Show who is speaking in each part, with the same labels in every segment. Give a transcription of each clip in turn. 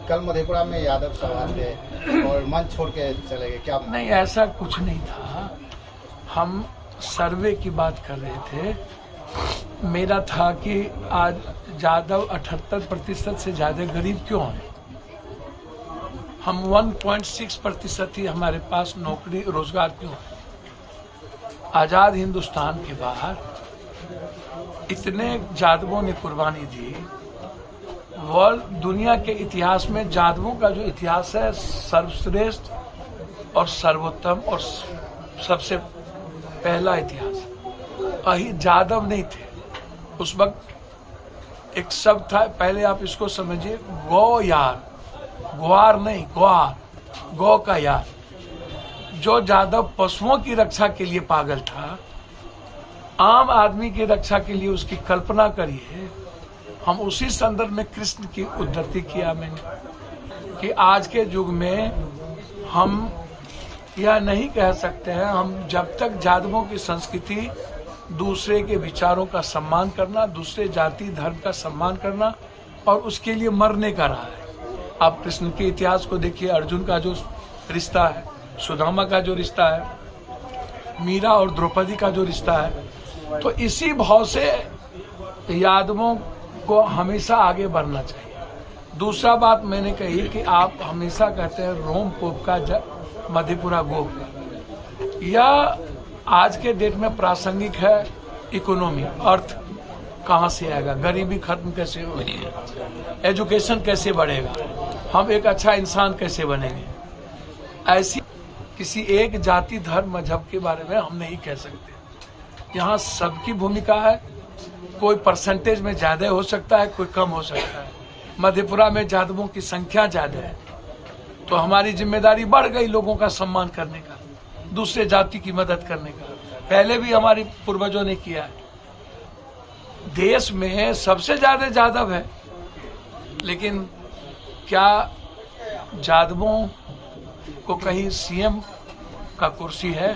Speaker 1: कल मधेपुरा में यादव सभा थे और मंच छोड़ के चले गए, क्या?
Speaker 2: नहीं, ऐसा कुछ नहीं था। हम सर्वे की बात कर रहे थे। मेरा था कि आज यादव 78% से ज़्यादा गरीब क्यों हैं। हम 1.6% ही हमारे पास नौकरी रोजगार क्यों है। आज़ाद हिंदुस्तान के बाहर इतने यादवों ने कुर्बानी दी। वर्ल्ड दुनिया के इतिहास में यादवों का जो इतिहास है सर्वश्रेष्ठ और सर्वोत्तम और सबसे पहला इतिहास। अही यादव नहीं थे उस वक्त। एक शब्द था, पहले आप इसको समझिए, गौ यार, ग्वार नहीं, ग्वार, गौ का यार। जो यादव पशुओं की रक्षा के लिए पागल था, आम आदमी की रक्षा के लिए उसकी कल्पना करिए। हम उसी संदर्भ में कृष्ण की उद्धृति किया मैंने कि आज के युग में हम यह नहीं कह सकते हैं, हम जब तक यादवों की संस्कृति दूसरे के विचारों का सम्मान करना, दूसरे जाति धर्म का सम्मान करना और उसके लिए मरने का रहा है। आप कृष्ण के इतिहास को देखिए, अर्जुन का जो रिश्ता है, सुदामा का जो रिश्ता है, मीरा और द्रौपदी का जो रिश्ता है, तो इसी भाव से यादवों को हमेशा आगे बढ़ना चाहिए। दूसरा बात मैंने कही कि आप हमेशा कहते हैं रोम पोप का मधेपुरा गोप का, यह आज के डेट में प्रासंगिक है। इकोनॉमी, अर्थ कहाँ से आएगा, गरीबी खत्म कैसे होगी, एजुकेशन कैसे बढ़ेगा, हम एक अच्छा इंसान कैसे बनेंगे। ऐसी किसी एक जाति धर्म मजहब के बारे में हम नहीं कह सकते। यहाँ सबकी भूमिका है। कोई परसेंटेज में ज्यादा हो सकता है, कोई कम हो सकता है। मधेपुरा में यादवों की संख्या ज्यादा है तो हमारी जिम्मेदारी बढ़ गई लोगों का सम्मान करने का, दूसरे जाति की मदद करने का। पहले भी हमारे पूर्वजों ने किया है। देश में सबसे ज्यादा यादव है, लेकिन क्या यादवों को कहीं सीएम का कुर्सी है?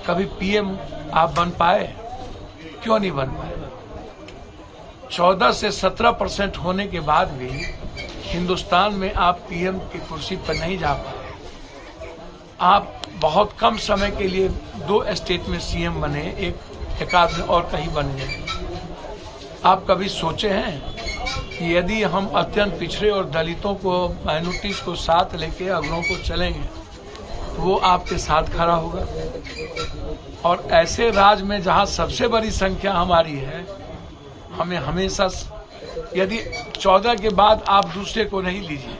Speaker 2: कभी पीएम आप बन पाए? क्यों नहीं बन पाए? 14 से 17% होने के बाद भी हिंदुस्तान में आप पीएम की कुर्सी पर नहीं जा पाए। आप बहुत कम समय के लिए 2 स्टेट में सीएम बने, एक आध में और कहीं बन गए। आप कभी सोचे हैं कि यदि हम अत्यंत पिछड़े और दलितों को, माइनॉरिटीज को साथ लेके अगरों को चलेंगे तो वो आपके साथ खड़ा होगा? और ऐसे राज्य में जहाँ सबसे बड़ी संख्या हमारी है, हमें हमेशा, यदि 14 के बाद आप दूसरे को नहीं लीजिए,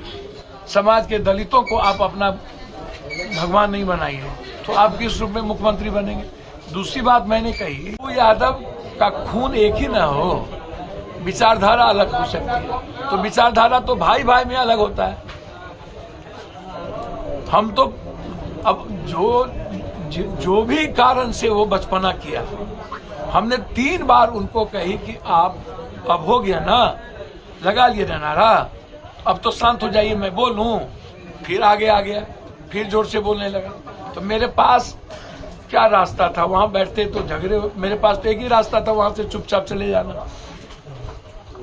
Speaker 2: समाज के दलितों को आप अपना भगवान नहीं बनाइए, तो आप किस रूप में मुख्यमंत्री बनेंगे? दूसरी बात मैंने कही, वो यादव का खून एक ही ना हो, विचारधारा अलग हो सकती है। तो विचारधारा तो भाई भाई में अलग होता है। हम तो अब जो भी कारण से वो बचपना किया, हमने 3 बार उनको कही कि आप अब हो गया ना, लगा लिए ना नारा, अब तो शांत हो जाइए, मैं बोलूं। फिर आगे आ गया, फिर जोर से बोलने लगा। तो मेरे पास क्या रास्ता था? वहां बैठते तो झगड़े, मेरे पास तो एक ही रास्ता था, वहां से चुपचाप चले जाना।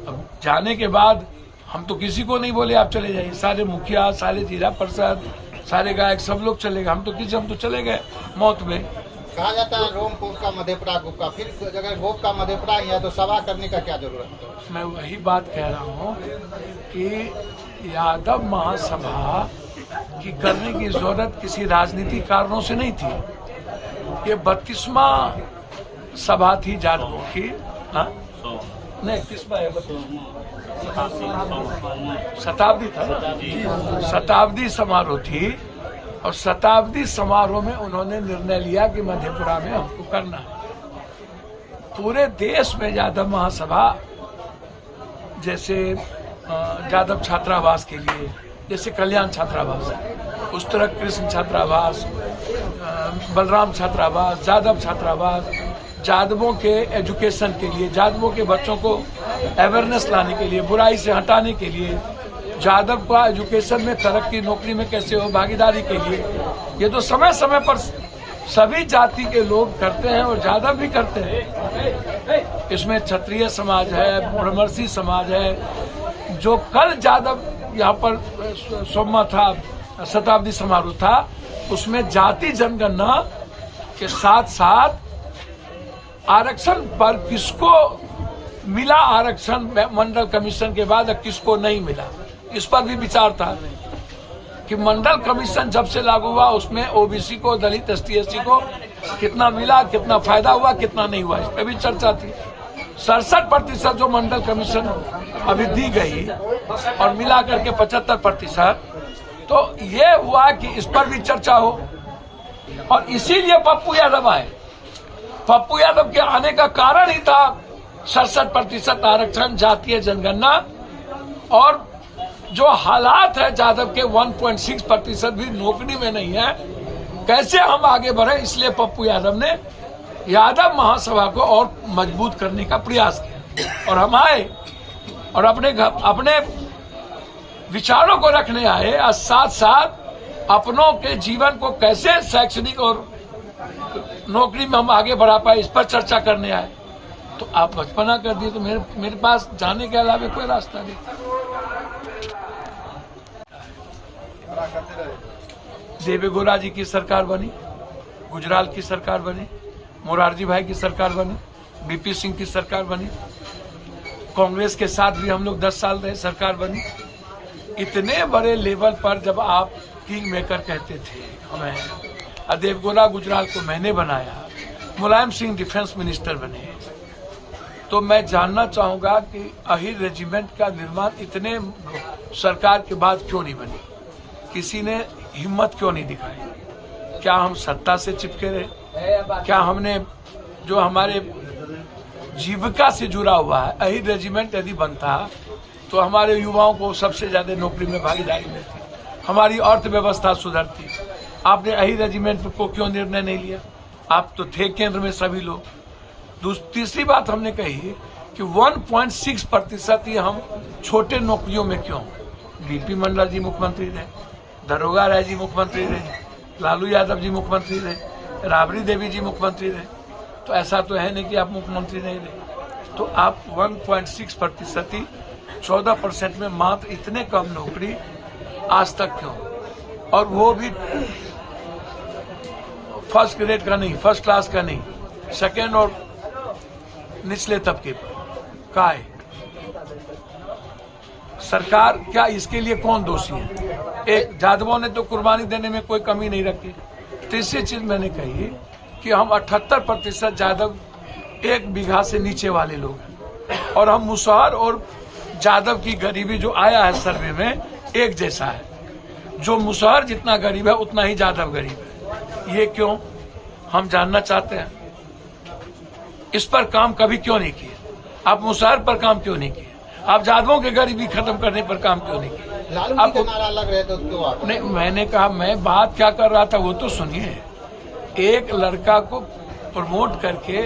Speaker 2: अब जाने के बाद हम तो किसी को नहीं बोले आप चले जाइए। सारे मुखिया, सारे जिला परिषद, सारे गायक, सब लोग चले गए। हम तो चले गए मौत में।
Speaker 1: कहा जाता है रोम पोप का मधेपुरा गोप का, फिर अगर गोप का मधेपुरा ही है तो सभा करने का क्या जरूरत है?
Speaker 2: मैं वही बात कह रहा हूँ कि यादव महासभा की करने की जरूरत किसी राजनीतिक कारणों से नहीं थी। ये 32वां सभा थी यादवों की। नहीं, 31वां है, शताब्दी था ना, शताब्दी समारोह थी। और शताब्दी समारोह में उन्होंने निर्णय लिया कि मधेपुरा में हमको करना है। पूरे देश में यादव महासभा, जैसे यादव छात्रावास के लिए जैसे कल्याण छात्रावास है, उस तरह कृष्ण छात्रावास, बलराम छात्रावास, यादव छात्रावास, यादवों के एजुकेशन के लिए, यादवों के बच्चों को अवेयरनेस लाने के लिए, बुराई से हटाने के लिए, यादव का एजुकेशन में तरक्की, नौकरी में कैसे हो, भागीदारी के लिए, ये तो समय समय पर सभी जाति के लोग करते हैं और यादव भी करते हैं। इसमें क्षत्रिय समाज है, ब्रह्मर्षि समाज है, जो कल यादव यहाँ पर सोमा था, शताब्दी समारोह था, उसमें जाति जनगणना के साथ साथ आरक्षण पर किसको मिला आरक्षण मंडल कमीशन के बाद, किसको नहीं मिला, इस पर भी विचार था कि मंडल कमीशन जब से लागू हुआ उसमें ओबीसी को, दलित, एसटी, एससी को कितना मिला, कितना फायदा हुआ, कितना नहीं हुआ, इस पर भी चर्चा थी। 67% जो मंडल कमीशन अभी दी गई और मिला करके 75%, तो ये हुआ कि इस पर भी चर्चा हो और इसीलिए पप्पू यादव आए। पप्पू यादव के आने का कारण ही था 67% आरक्षण, जातीय जनगणना, और जो हालात है यादव के 1.6% भी नौकरी में नहीं है, कैसे हम आगे बढ़े, इसलिए पप्पू यादव ने यादव महासभा को और मजबूत करने का प्रयास किया और हम आए और अपने विचारों को रखने आए और साथ साथ अपनों के जीवन को कैसे शैक्षणिक और नौकरी में हम आगे बढ़ा पाए, इस पर चर्चा करने आए। तो आप बचपना कर दिए, तो मेरे पास जाने के अलावा कोई रास्ता नहीं। देवेगौड़ा जी की सरकार बनी, गुजराल की सरकार बनी, मोरारजी भाई की सरकार बनी, बीपी सिंह की सरकार बनी, कांग्रेस के साथ भी हम लोग 10 साल रहे, सरकार बनी। इतने बड़े लेवल पर जब आप किंग मेकर कहते थे हमें, देवेगौड़ा गुजराल को मैंने बनाया, मुलायम सिंह डिफेंस मिनिस्टर बने, तो मैं जानना चाहूंगा कि अहिर रेजिमेंट का निर्माण इतने सरकार के बाद क्यों नहीं बनी, किसी ने हिम्मत क्यों नहीं दिखाई? क्या हम सत्ता से चिपके रहे? क्या हमने जो हमारे जीविका से जुड़ा हुआ है, अहिर रेजिमेंट यदि बनता तो हमारे युवाओं को सबसे ज्यादा नौकरी में भागीदारी मिलती, हमारी अर्थव्यवस्था सुधरती। आपने अहिर रेजिमेंट को क्यों निर्णय नहीं लिया? आप तो थे केंद्र में सभी लोग। तीसरी बात हमने कही कि 1.6% ही हम छोटे नौकरियों में क्यों? बीपी मंडल जी मुख्यमंत्री रहे, दरोगा राय जी मुख्यमंत्री रहे, लालू यादव जी मुख्यमंत्री रहे, राबड़ी देवी जी मुख्यमंत्री रहे, तो ऐसा तो है नहीं कि आप मुख्यमंत्री नहीं रहे। तो आप 1.6% ही 14% में मात्र इतने कम नौकरी आज तक क्यों? और वो भी फर्स्ट ग्रेड का नहीं, फर्स्ट क्लास का नहीं, सेकेंड और निचले तबके पर का है। सरकार क्या इसके लिए कौन दोषी है? एक यादवों ने तो कुर्बानी देने में कोई कमी नहीं रखी। तीसरी चीज मैंने कही कि हम 78% यादव 1 बीघा से नीचे वाले लोग हैं और हम मुसहर और यादव की गरीबी जो आया है सर्वे में एक जैसा है। जो मुसहर जितना गरीब है उतना ही यादव गरीब है। ये क्यों? हम जानना चाहते हैं। इस पर काम कभी क्यों नहीं किए? आप मुसहर पर काम क्यों नहीं किए? आप यादवों की गरीबी खत्म करने पर काम क्यों नहीं किए?
Speaker 1: लालू जी का नारा अलग रहे तो क्यों आप?
Speaker 2: नहीं, मैंने कहा, मैं बात क्या कर रहा था वो तो सुनिए। एक लड़का को प्रमोट करके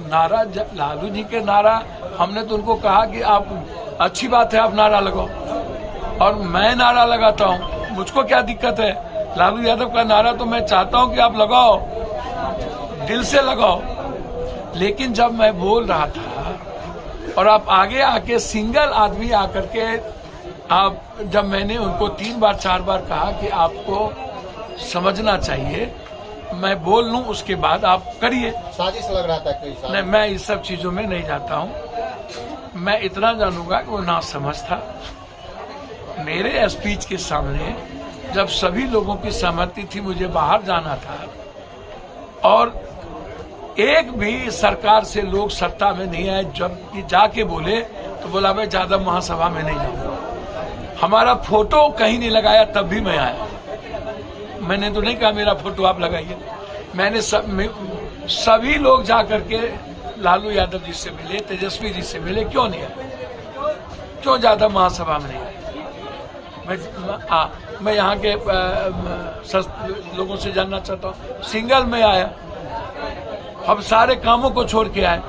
Speaker 2: नारा, लालू जी के नारा, हमने तो उनको कहा कि आप अच्छी बात है, आप नारा लगाओ, और मैं नारा लगाता हूँ, मुझको क्या दिक्कत है? लालू यादव का नारा तो मैं चाहता हूँ कि आप लगाओ, दिल से लगाओ। लेकिन जब मैं बोल रहा था और आप आगे आके सिंगल आदमी आकर के, आप जब मैंने उनको 3 बार 4 बार कहा कि आपको समझना चाहिए, मैं बोल लूं उसके बाद आप करिए।
Speaker 1: साजिश लग रहा था कोई साजिश?
Speaker 2: नहीं, मैं इस सब चीजों में नहीं जाता हूं। मैं इतना जानूंगा कि वो ना समझ था। मेरे स्पीच के सामने जब सभी लोगों की सहमति थी, मुझे बाहर जाना था और एक भी सरकार से लोग सत्ता में नहीं आए, जब जाके बोले तो बोला मैं यादव महासभा में नहीं जाऊंगा। हमारा फोटो कहीं नहीं लगाया, तब भी मैं आया। मैंने तो नहीं कहा मेरा फोटो आप लगाइए। मैंने सभी लोग जा करके लालू यादव जी से मिले, तेजस्वी जी से मिले, क्यों नहीं आए? क्यों यादव महासभा में नहीं आए? मैं यहाँ के लोगों से जानना चाहता हूँ। सिंगल में आया, हम सारे कामों को छोड़ के आए।